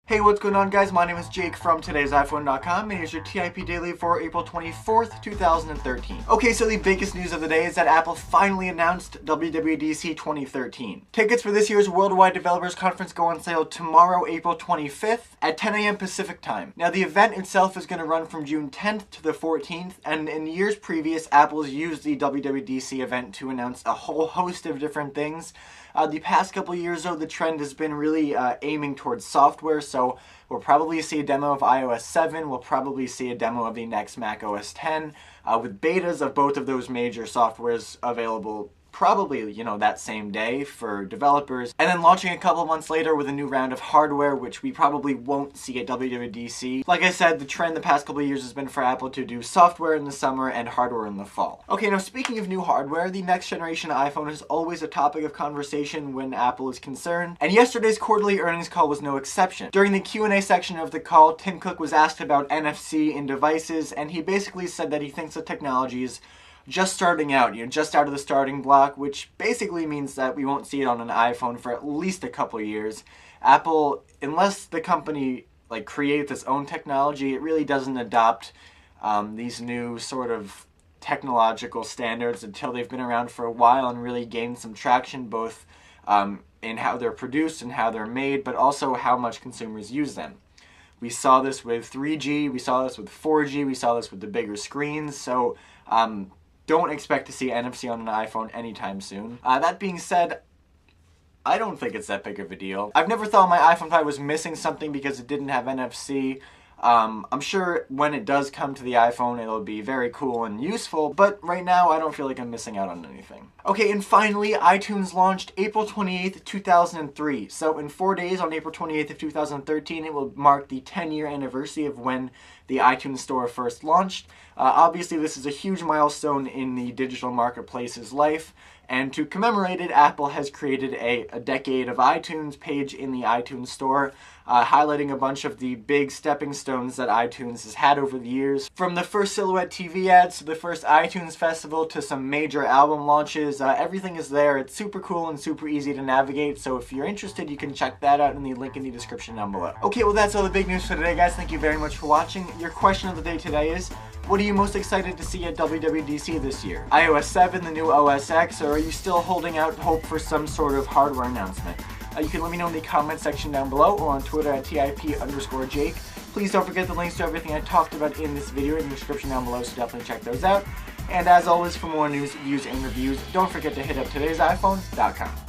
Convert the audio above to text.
Hey, what's going on, guys? My name is Jake from today'siphone.com, and here's your TIP Daily for April 24th, 2013. Okay, so the biggest news of the day is that Apple finally announced WWDC 2013. Tickets for this year's Worldwide Developers Conference go on sale tomorrow, April 25th at 10 a.m. Pacific time. Now, the event itself is going to run from June 10th to the 14th, and in years previous, Apple's used the WWDC event to announce a whole host of different things. The past couple years, though, the trend has been really aiming towards software, so we'll probably see a demo of iOS 7, we'll probably see a demo of the next Mac OS 10, with betas of both of those major softwares available probably, that same day for developers, and then launching a couple months later with a new round of hardware, which we probably won't see at WWDC. Like I said, the trend the past couple of years has been for Apple to do software in the summer and hardware in the fall. Okay, now speaking of new hardware, the next generation iPhone is always a topic of conversation when Apple is concerned, and yesterday's quarterly earnings call was no exception. During the Q&A section of the call, Tim Cook was asked about NFC in devices, and he basically said that he thinks the technology is just starting out, just out of the starting block, which basically means that we won't see it on an iPhone for at least a couple years. Apple, unless the company creates its own technology, it really doesn't adopt these new sort of technological standards until they've been around for a while and really gained some traction, both in how they're produced and how they're made, but also how much consumers use them. We saw this with 3G, we saw this with 4G, we saw this with the bigger screens, so don't expect to see NFC on an iPhone anytime soon. That being said, I don't think it's that big of a deal. I've never thought my iPhone 5 was missing something because it didn't have NFC. I'm sure when it does come to the iPhone, it'll be very cool and useful, but right now I don't feel like I'm missing out on anything. Okay, and finally, iTunes launched April 28th, 2003. So in 4 days, on April 28th of 2013, it will mark the 10-year anniversary of when the iTunes Store first launched. Obviously, this is a huge milestone in the digital marketplace's life, and to commemorate it, Apple has created a Decade of iTunes page in the iTunes Store, highlighting a bunch of the big stepping stones that iTunes has had over the years. From the first Silhouette TV ads to the first iTunes Festival to some major album launches, everything is there. It's super cool and super easy to navigate, so if you're interested, you can check that out in the link in the description down below. Okay, well that's all the big news for today, guys. Thank you very much for watching. Your question of the day today is, what are you most excited to see at WWDC this year? iOS 7, the new OS X, or are you still holding out hope for some sort of hardware announcement? You can let me know in the comment section down below or on Twitter at TIP_Jake. Please don't forget the links to everything I talked about in this video in the description down below, so definitely check those out. And as always, for more news, views, and reviews, don't forget to hit up today'siphone.com.